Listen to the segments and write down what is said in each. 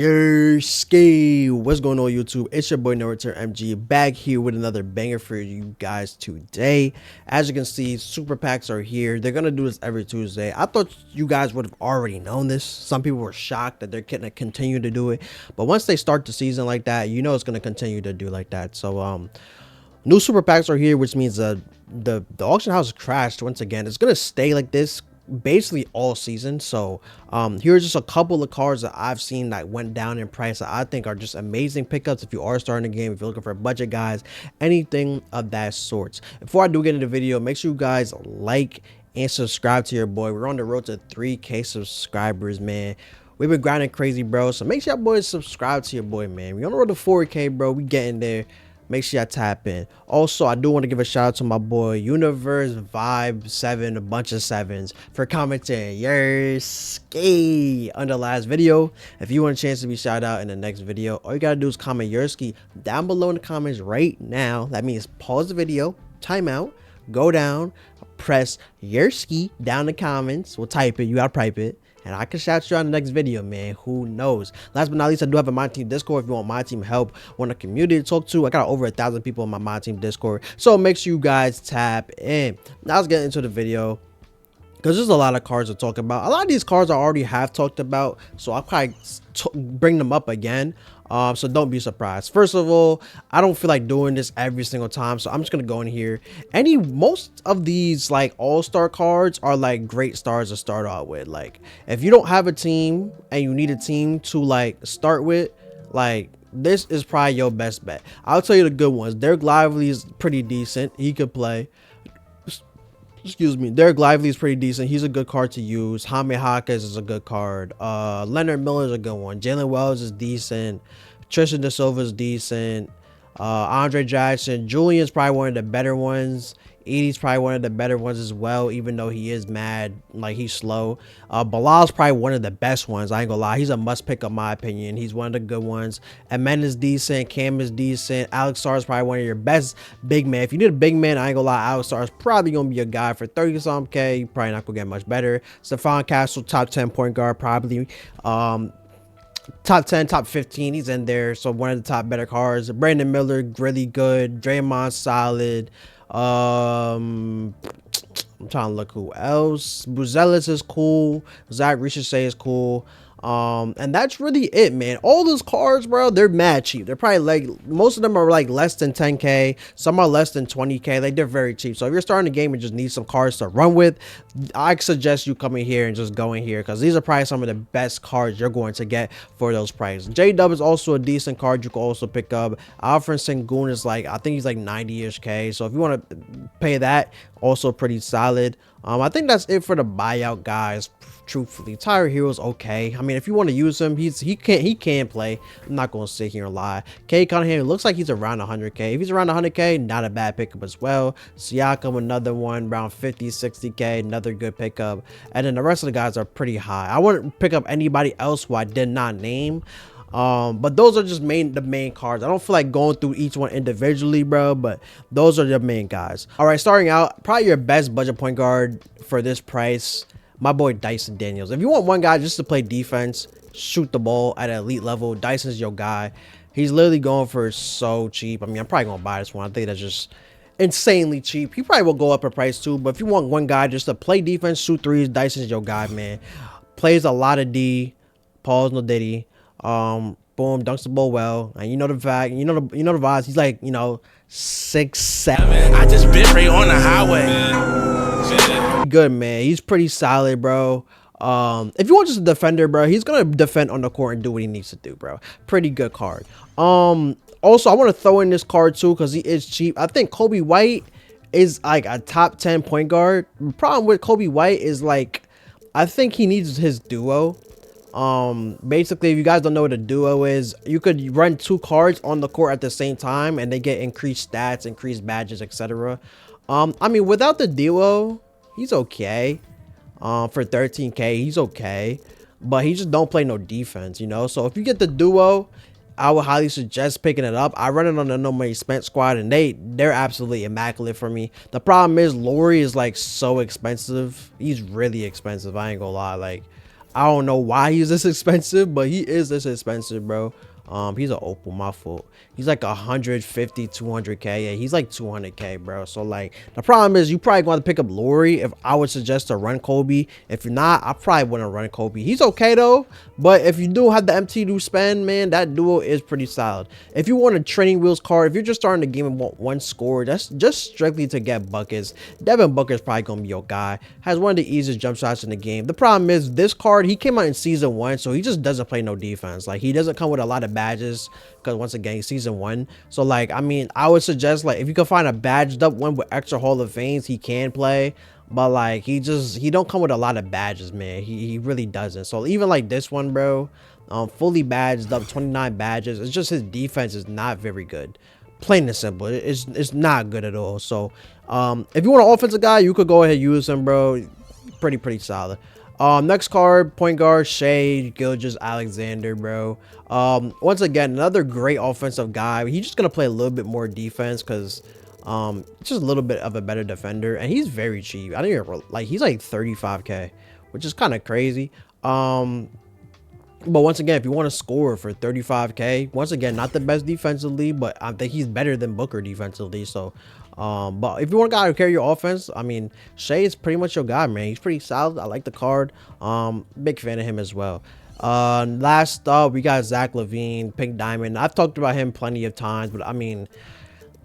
Ski, what's going on YouTube? It's your boy No Return MG back here with another banger for you guys today. As you can see, super packs are here. They're gonna do this every Tuesday. I thought you guys would have already known this. Some people were shocked that they're gonna continue to do it, but once they start the season like that, you know it's gonna continue to do like that. So new super packs are here, which means the auction house crashed once again. It's gonna stay like this basically all season. So here's just a couple of cards that I've seen that went down in price that I think are just amazing pickups if you are starting the game, if you're looking for budget guys, anything of that sorts. Before I do get into the video, make sure you guys like and subscribe to your boy. We're on the road to 3K subscribers, man. We've been grinding crazy, bro, so make sure y'all boys subscribe to your boy, man. We on the road to 4K, bro. We getting there. Make sure y'all tap in. Also, I do want to give a shout out to my boy Universe Vibe 7, a bunch of sevens, for commenting Yerski on the last video. If you want a chance to be shouted out in the next video, all you gotta do is comment Yerski down below in the comments right now. That means pause the video, time out, go down, press Yerski down in the comments. We'll type it. You gotta type it. And I can shout you out in the next video, man. Who knows? Last but not least, I do have a MyTeam Discord if you want my team help, want a community to talk to. I got over 1,000 people in my MyTeam Discord, so make sure you guys tap in. Now let's get into the video, because there's a lot of cards to talk about. A lot of these cards I already have talked about, so I'll probably bring them up again. So don't be surprised. First of all, I don't feel like doing this every single time, so I'm just gonna go in here. Most of these like all-star cards are like great stars to start out with. Like if you don't have a team and you need a team to like start with, like this is probably your best bet. I'll tell you the good ones. Derek Lively is pretty decent. He could play. Excuse me. Derek Lively is pretty decent. He's a good card to use. Jaime Jaquez is a good card. Leonard Miller is a good one. Jalen Wells is decent. Tristan Da Silva is decent. Andre Jackson. Julian's probably one of the better ones. Edie's probably one of the better ones as well, even though he is mad, like he's slow. Bilal's probably one of the best ones. I ain't gonna lie, he's a must pick in my opinion. He's one of the good ones. Amen is decent. Cam is decent. Alex Sarr is probably one of your best big man. If you need a big man, I ain't gonna lie, Alex Sarr is probably gonna be a guy for 30-something K. You probably not gonna get much better. Stephon Castle, top 10 point guard, probably. Top 10, top 15, he's in there, so one of the top better cards. Brandon Miller, really good. Draymond, solid. I'm trying to look who else. Buzelis is cool. Zach Ricochet is cool. And that's really it, man. All those cards, bro, they're mad cheap. They're probably like, most of them are like less than 10K. Some are less than 20K. Like they're very cheap. So if you're starting a game and just need some cards to run with, I suggest you coming here and just going here, because these are probably some of the best cards you're going to get for those prices. J-Dub is also a decent card you can also pick up. Alfred Sengun is like, I think he's like 90-ish K. So if you want to pay that, also pretty solid. I think that's it for the buyout guys. Truthfully, Tyler Hero's okay. I mean, if you want to use him, he can play. I'm not gonna sit here and lie. K Cunningham looks like he's around 100K. If he's around 100K, not a bad pickup as well. Siakam, another one around 50-60K, another good pickup. And then the rest of the guys are pretty high. I wouldn't pick up anybody else who I did not name. But those are just the main cards. I don't feel like going through each one individually, bro, but those are the main guys. All right, starting out, probably your best budget point guard for this price, my boy Dyson Daniels. If you want one guy just to play defense, shoot the ball at an elite level, Dyson's your guy. He's literally going for so cheap. I mean, I'm probably gonna buy this one. I think that's just insanely cheap. He probably will go up in price too, but if you want one guy just to play defense, shoot threes, Dyson's your guy, man. Plays a lot of D. Pause, no Diddy. Boom, dunks the ball well, and you know the fact, you know the vibes. He's like, 6'7". I just bit right on the highway. Good, man. He's pretty solid, bro. If you want just a defender, bro, he's gonna defend on the court and do what he needs to do, bro. Pretty good card. Also, I want to throw in this card too because he is cheap. I think Kobe White is like a top 10 point guard. The problem with Kobe White is like, I think he needs his duo. Basically, if you guys don't know what a duo is, you could run two cards on the court at the same time and they get increased stats, increased badges, etc. I mean, without the duo, he's okay. For 13K, he's okay, but he just don't play no defense, so if you get the duo, I would highly suggest picking it up. I run it on the No Money Spent squad and they're absolutely immaculate for me. The problem is Laurie is like so expensive. He's really expensive, I ain't gonna lie. Like, I don't know why he's this expensive, but he is this expensive, bro. He's an opal, my fault. He's like 150, 200k. Yeah, he's like 200k, bro. So like the problem is you probably want to pick up Lori. If I would suggest to run Kobe, if you're not, I probably wouldn't run Kobe. He's okay though, but if you do have the MT to spend, man, that duo is pretty solid. If you want a training wheels card, if you're just starting the game and want one score, that's just strictly to get buckets. Devin Booker's probably gonna be your guy. Has one of the easiest jump shots in the game. The problem is this card, he came out in season 1, so he just doesn't play no defense. Like he doesn't come with a lot of badges because once again he's season 1. So like I mean I would suggest like if you can find a badged up one with extra Hall of Fames, he can play. But like he don't come with a lot of badges, man. He really doesn't. So even like this one, bro, fully badged up, 29 badges. It's just his defense is not very good. Plain and simple, it's not good at all. So if you want an offensive guy, you could go ahead and use him, bro. Pretty solid. Next card, point guard Shai Gilgeous Alexander, bro. Once again, another great offensive guy. He's just gonna play a little bit more defense because just a little bit of a better defender, and he's very cheap. I think like he's like 35k, which is kind of crazy. But once again, if you want to score for 35k, once again, not the best defensively, but I think he's better than Booker defensively. So but if you want a guy to carry your offense, I mean Shai is pretty much your guy, man. He's pretty solid. I like the card. Big fan of him as well. Last up, we got Zach LaVine, Pink Diamond. I've talked about him plenty of times, but I mean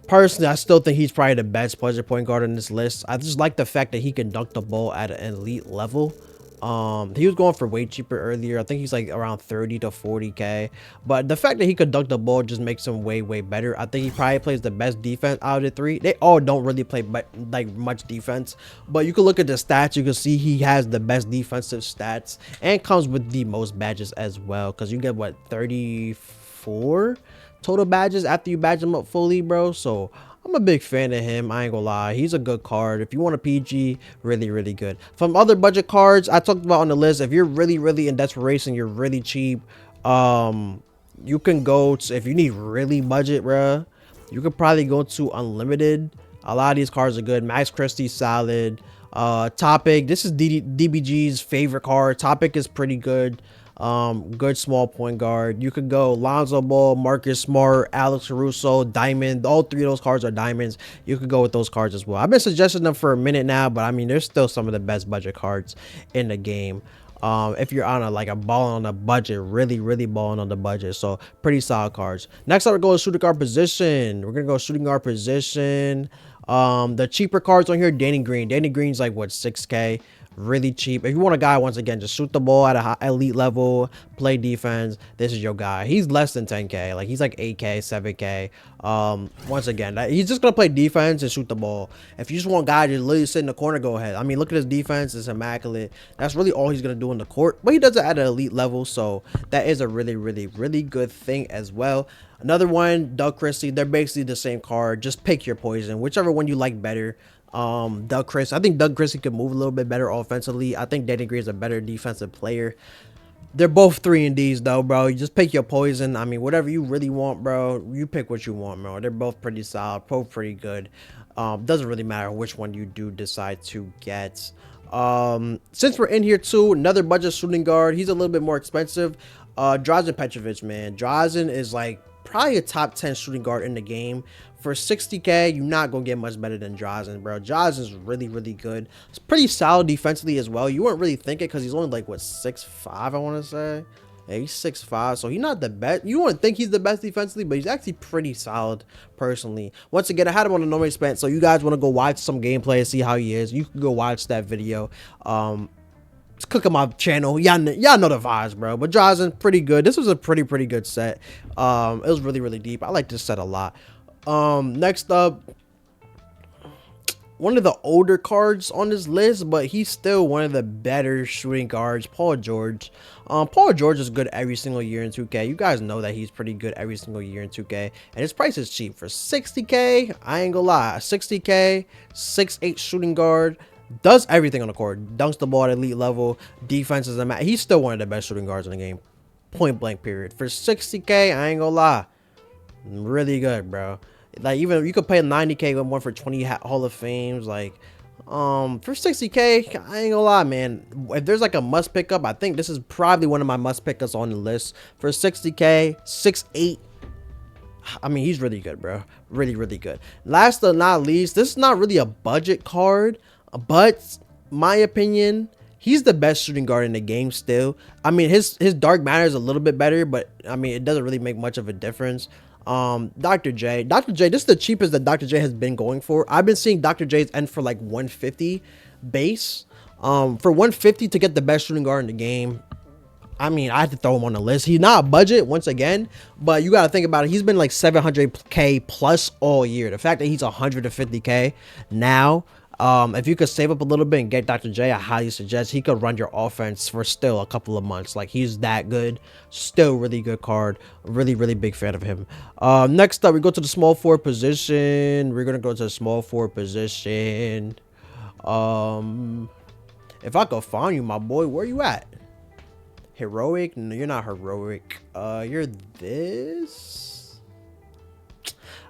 personally, I still think he's probably the best budget point guard on this list. I just like the fact that he can dunk the ball at an elite level. He was going for way cheaper earlier. I think he's like around 30 to 40k, but the fact that he could dunk the ball just makes him way better. I think he probably plays the best defense out of the three. They all don't really play like much defense, but you can look at the stats. You can see he has the best defensive stats and comes with the most badges as well, because you get what, 34 total badges after you badge him up fully, bro. So I'm a big fan of him. I ain't gonna lie, he's a good card. If you want a PG, really good. From other budget cards I talked about on the list, if you're really in desperation, you're really cheap, you can go to, if you need really budget, bro, you could probably go to unlimited. A lot of these cards are good. Max Christie's solid. Topic, this is DBG's favorite card. Topic is pretty good. Good small point guard. You could go Lonzo Ball, Marcus Smart, Alex Caruso, Diamond. All three of those cards are diamonds. You could go with those cards as well. I've been suggesting them for a minute now, but I mean they're still some of the best budget cards in the game. If you're on a balling on a budget, really balling on the budget. So pretty solid cards. Next up, we're going to shooting guard position. We're gonna go shooting guard position. The cheaper cards on here, Danny Green. Danny Green's like what, 6k. Really cheap. If you want a guy, once again, just shoot the ball at a high elite level, play defense, this is your guy. He's less than 10k. Like he's like 8k, 7k. Once again, he's just gonna play defense and shoot the ball. If you just want a guy to literally sit in the corner, go ahead. I mean, look at his defense, it's immaculate. That's really all he's gonna do in the court, but he does it at an elite level, so that is a really good thing as well. Another one, Doug Christie. They're basically the same card. Just pick your poison, whichever one you like better. Doug Christie, I think Doug Christie could move a little bit better offensively. I think Danny Green is a better defensive player. They're both 3 and D's though, bro. You just pick your poison. I mean, whatever you really want, bro, you pick what you want, bro. They're both pretty solid, both pretty good. Doesn't really matter which one you do decide to get. Since we're in here too, another budget shooting guard. He's a little bit more expensive. Drazen Petrovic, man. Drazen is like probably a top 10 shooting guard in the game. For 60k, you're not gonna get much better than Drazen, bro. Drazen's really good. It's pretty solid defensively as well. You wouldn't really think it because he's only like what, 6'5", I want to say. Yeah, he's 6'5", so he's not the best. You wouldn't think he's the best defensively, but he's actually pretty solid personally. Once again, I had him on the no expense, so you guys want to go watch some gameplay and see how he is, you can go watch that video. Just click on my channel. Y'all know the vibes, bro. But Drazen, pretty good. This was a pretty good set. It was really deep. I like this set a lot. Next up, one of the older cards on this list, but he's still one of the better shooting guards, Paul George. Paul George is good every single year in 2K. You guys know that he's pretty good every single year in 2K, and his price is cheap. For 60k, I ain't gonna lie, 60k, 6'8" shooting guard, does everything on the court, dunks the ball at elite level, defense is a he's still one of the best shooting guards in the game, point blank period. For 60k, I ain't gonna lie, really good, bro. Like, even you could pay 90k with one for 20 Hall of Fames. Like, For 60K, I ain't gonna lie, man. If there's like a must pick up, I think this is probably one of my must pick ups on the list. For 60K, 6'8". I mean, he's really good, bro. Really, really good. Last but not least, this is not really a budget card, but my opinion, he's the best shooting guard in the game still. I mean, his dark matter is a little bit better, but I mean, it doesn't really make much of a difference. Dr. J, this is the cheapest that Dr. J has been going for. I've been seeing Dr. J's end for like 150 base. For 150 to get the best shooting guard in the game, I mean, I had to throw him on the list. He's not a budget once again, but you got to think about it. He's been like 700K plus all year. The fact that he's 150K now, if you could save up a little bit and get Dr. J, I highly suggest he could run your offense for still a couple of months. Like, he's that good. Still really good card. Really, really big fan of him. Next up, we go to the small forward position. We're going to go to the small forward position. If I could find you, my boy, where you at? Heroic? No, you're not heroic. You're this.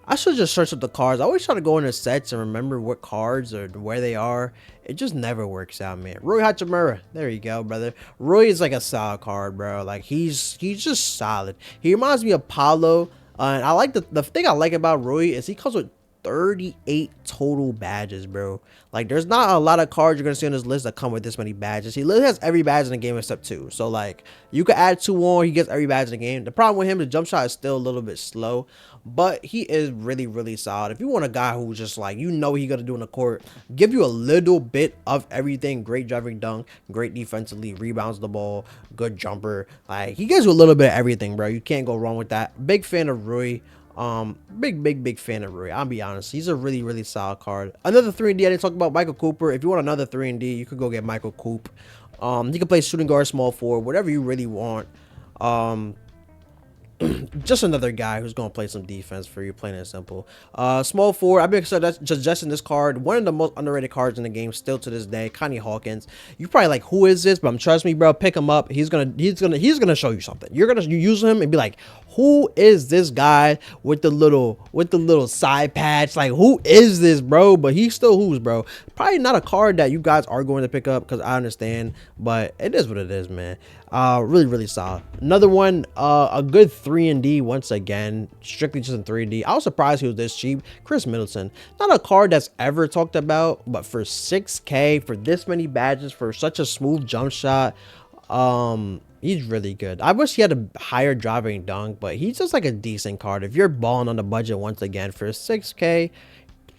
I should just search up the cards. I always try to go into sets and remember what cards or where they are. It just never works out, man. Rui Hachimura. There you go, brother. Rui is like a solid card, bro. Like, he's just solid. He reminds me of Paulo. And I like the thing I like about Rui is he comes with 38 total badges, bro. Like, there's not a lot of cards you're gonna see on this list that come with this many badges. He literally has every badge in the game except 2. So like, you could add 2 on, he gets every badge in the game. The problem with him, the jump shot is still a little bit slow, but he is really, really solid. If you want a guy who's just like, you know, he's gonna do in the court, give you a little bit of everything. Great driving dunk, great defensively, rebounds the ball, good jumper. Like, he gives you a little bit of everything, bro. You can't go wrong with that. Big fan of Rui. Big fan of Rui. I'll be honest, he's a really, really solid card. Another 3&D, I didn't talk about Michael Cooper. If you want another 3&D, you could go get Michael Coop. You can play shooting guard, small forward, whatever you really want. Just another guy who's gonna play some defense for you, plain and simple. Small forward, I've been suggesting this card, one of the most underrated cards in the game still to this day. Connie Hawkins. You probably like, who is this? But trust me, bro, pick him up. He's gonna show you something. You use him and be like, who is this guy with the little side patch? Like, who is this, bro? But he's still who's, bro. Probably not a card that you guys are going to pick up, because I understand, but it is what it is, man. Really, really solid. Another one, a good 3&D once again, strictly just in 3&D. I was surprised he was this cheap. Chris Middleton, not a card that's ever talked about, but for 6K, for this many badges, for such a smooth jump shot, he's really good. I wish he had a higher driving dunk, but he's just like a decent card. If you're balling on the budget once again for 6K,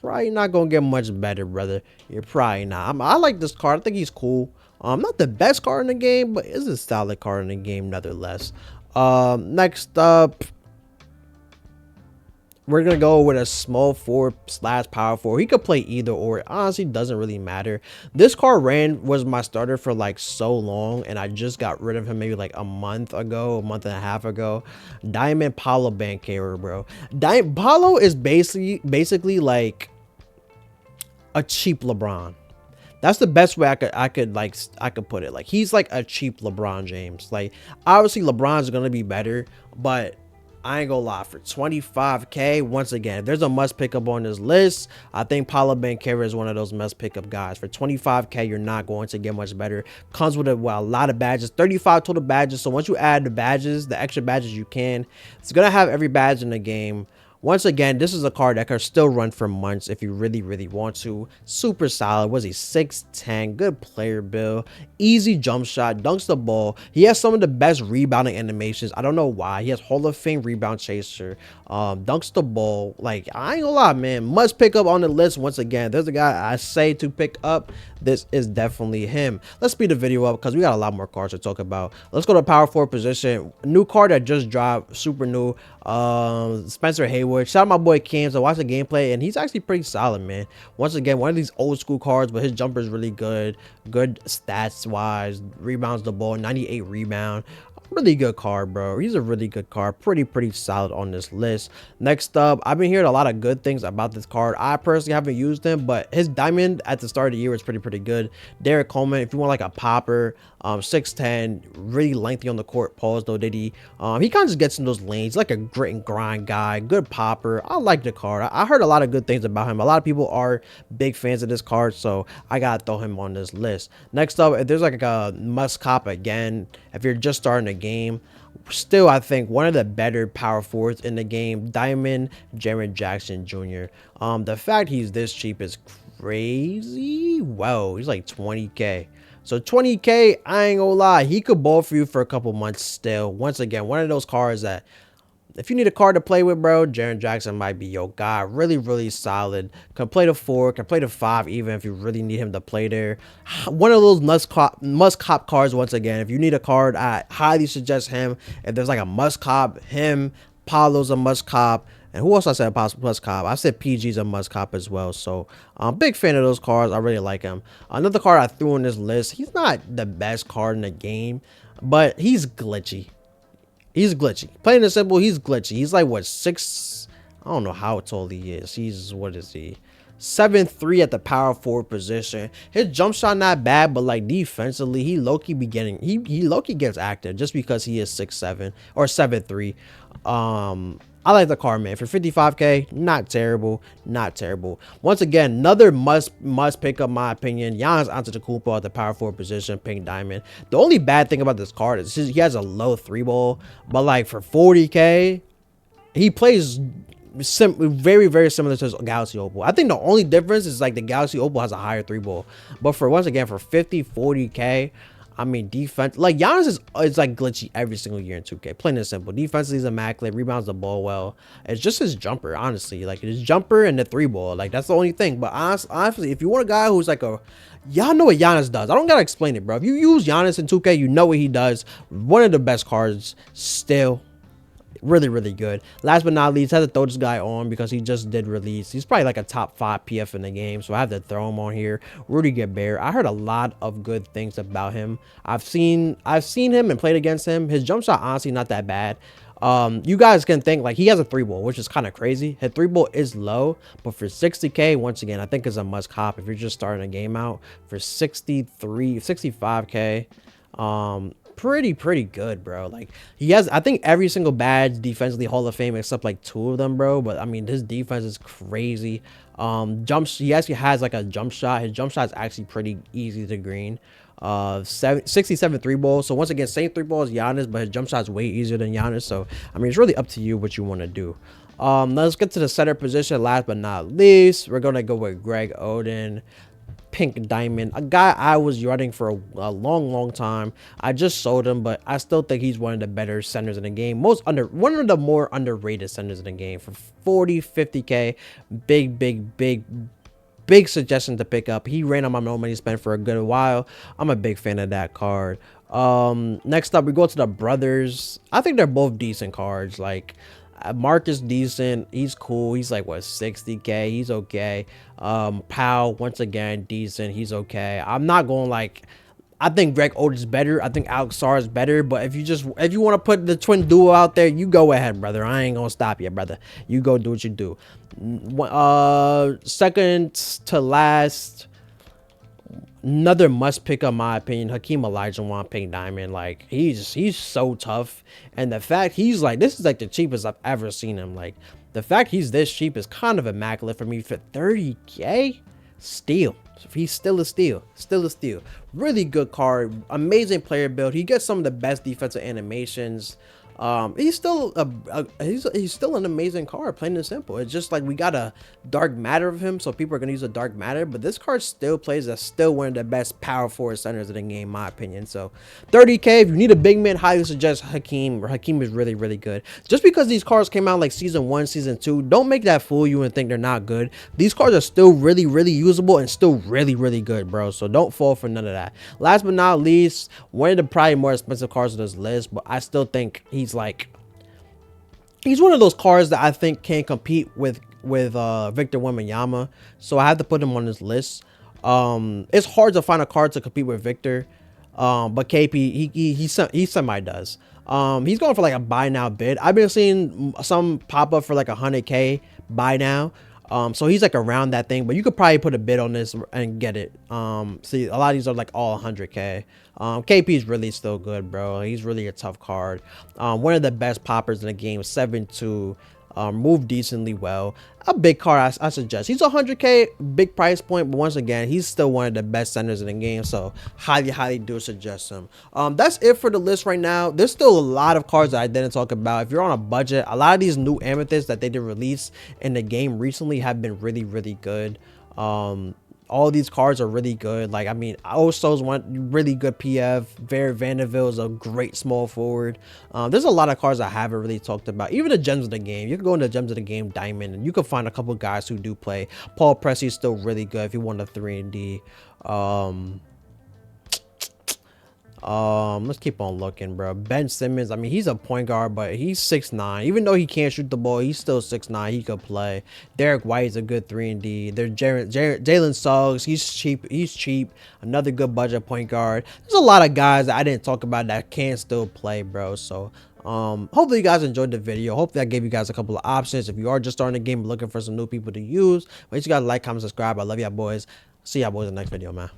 probably not gonna get much better, brother. You're probably not. I like this card. I think he's cool. Not the best card in the game, but it's a solid card in the game nonetheless. Next up, we're gonna go with a small forward / power forward. He could play either or. It honestly doesn't really matter. This card was my starter for like so long, and I just got rid of him maybe like a month and a half ago. Diamond Paolo Banchero, bro. Paolo is basically like a cheap LeBron. That's the best way I could put it. Like, he's like a cheap LeBron James. Like, obviously LeBron's gonna be better, but I ain't gonna lie, for 25K, once again, if there's a must pick up on this list, I think Paolo Banchero is one of those must pick up guys. For 25K, you're not going to get much better. Comes with a lot of badges, 35 total badges. So once you add the badges, the extra badges you can, it's gonna have every badge in the game. Once again, this is a card that can still run for months if you really, really want to. Super solid. Was he 6'10"? Good player build. Easy jump shot. Dunks the ball. He has some of the best rebounding animations. I don't know why. He has Hall of Fame rebound chaser. Dunks the ball. Like, I ain't gonna lie, man. Must pick up on the list once again. There's a guy I say to pick up. This is definitely him. Let's speed the video up because we got a lot more cards to talk about. Let's go to power forward position. New card that just dropped. Super new. Spencer Haywood. Shout out my boy Cam. I watched the gameplay and he's actually pretty solid, man. Once again, one of these old school cards, but his jumper is really good. Good stats wise. Rebounds the ball. 98 rebound. Really good card, bro. He's a really good card. Pretty solid on this list. Next up, I've been hearing a lot of good things about this card. I personally haven't used him, but his diamond at the start of the year was pretty good. Derek Coleman, if you want like a popper, 6'10", really lengthy on the court. Pause though, did he? He kind of just gets in those lanes, like a grit and grind guy, good popper. I like the card. I heard a lot of good things about him. A lot of people are big fans of this card, so I gotta throw him on this list. Next up, if there's like a must cop again, if you're just starting a game, still I think one of the better power forwards in the game, Diamond Jaren Jackson Jr. The fact he's this cheap is crazy. Whoa, he's like 20K. So 20K, I ain't gonna lie, he could ball for you for a couple months still. Once again, one of those cards that if you need a card to play with, bro, Jaren Jackson might be your guy. Really, really solid. Can play the 4, can play the 5 even if you really need him to play there. One of those must cop cards once again. If you need a card, I highly suggest him. If there's like a must cop, him. Paulo's a must cop. And who else I said must cop? I said PG's a must cop as well. So I'm a big fan of those cards. I really like him. Another card I threw in this list. He's not the best card in the game, but he's glitchy. He's glitchy. Plain and simple, he's glitchy. He's like, what, 6? I don't know how tall he is. He's, what is he? 7'3" at the power forward position. His jump shot not bad, but like defensively, he low-key be getting, he low-key gets active just because he is 6'7" or 7'3". I like the card, man. For 55K, not terrible, not terrible. Once again, another must pick up, my opinion. Giannis Antetokounmpo at the power forward position, pink diamond. The only bad thing about this card is he has a low 3-ball, but like for 40K, he plays very, very similar to Galaxy Opal. I think the only difference is like the Galaxy Opal has a higher 3-ball, but for once again, for 40K, I mean, defense, like Giannis is like glitchy every single year in 2K. Plain and simple. Defensively, he's immaculate. Rebounds the ball well. It's just his jumper, honestly. Like his jumper and the 3-ball. Like that's the only thing. But honestly, if you want a guy who's like y'all know what Giannis does. I don't gotta explain it, bro. If you use Giannis in 2K, you know what he does. One of the best cards still. Really, really good. Last but not least, I had to throw this guy on because he just did release. He's probably like a top 5 PF in the game, so I have to throw him on here. Rudy Gobert. I heard a lot of good things about him. I've seen him and played against him. His jump shot honestly not that bad. You guys can think like he has a 3-ball, which is kind of crazy. His 3-ball is low, but for 60K, once again, I think is a must cop if you're just starting a game out. For 65K, pretty good, bro. Like he has, I think, every single badge defensively Hall of Fame except like 2 of them, bro. But I mean, his defense is crazy. He actually has like a jump shot. His jump shot is actually pretty easy to green. 67 3-ball. So once again, same 3-ball as Giannis, but his jump shot is way easier than Giannis. So I mean, it's really up to you what you want to do. Let's get to the center position. Last but not least, we're gonna go with Greg Oden, pink diamond, a guy I was running for a long time. I just sold him, but I still think he's one of the better centers in the game. One of the more underrated centers in the game. For 50K, big suggestion to pick up. He ran on my money spent for a good while. I'm a big fan of that card. Next up, we go to the brothers. I think they're both decent cards. Like Mark is decent. He's cool. He's like, what, 60K? He's okay. Powell, once again, decent. He's okay. I'm not going like, I think Greg Oden is better. I think Alex Sarr is better. But if you want to put the twin duo out there, you go ahead, brother. I ain't gonna stop you, brother. You go do what you do. Second to last, another must pick up, my opinion, Hakeem Olajuwon, pink diamond. Like he's so tough, and the fact he's like, this is like the cheapest I've ever seen him. Like the fact he's this cheap is kind of immaculate for me. For 30K, steal. He's still a steal. Really good card. Amazing player build. He gets some of the best defensive animations. He's still he's still an amazing card, plain and simple. It's just like we got a dark matter of him, so people are gonna use a dark matter, but this card still plays as still one of the best power forward centers in the game, in my opinion. So 30K, if you need a big man, highly suggest Hakeem. Hakeem is really good. Just because these cards came out like season 1, season 2, don't make that fool you and think they're not good. These cards are still really usable and still really good, bro. So don't fall for none of that. Last but not least, one of the probably more expensive cards on this list, but I still think he's one of those cards that I think can compete with Victor Wembanyama, so I have to put him on this list. It's hard to find a card to compete with Victor, but KP he semi does. He's going for like a buy now bid. I've been seeing some pop up for like 100K buy now. So he's like around that thing, but you could probably put a bid on this and get it. See, a lot of these are like all 100K. KP is really still good, bro. He's really a tough card. One of the best poppers in the game, 7-2. Move decently well. A big card I suggest. He's 100K, big price point, but once again, he's still one of the best centers in the game, so highly do suggest him. That's it for the list right now. There's still a lot of cards that I didn't talk about. If you're on a budget, a lot of these new amethysts that they did release in the game recently have been really good. All these cards are really good. Like, I mean, Oso's one really good PF. Vanderbilt is a great small forward. There's a lot of cards I haven't really talked about. Even the gems of the game. You can go into gems of the game diamond and you can find a couple guys who do play. Paul Pressey is still really good if you want a 3&D. Let's keep on looking, bro. Ben Simmons, I mean, he's a point guard, but he's 6'9". Even though he can't shoot the ball, he's still 6'9". He could play. Derek White is a good 3&D. There's Jalen Suggs, he's cheap. Another good budget point guard. There's a lot of guys that I didn't talk about that can still play, bro. So hopefully you guys enjoyed the video. Hopefully I gave you guys a couple of options. If you are just starting the game looking for some new people to use, make sure you guys like, comment, subscribe. I love y'all boys. See y'all boys in the next video, man.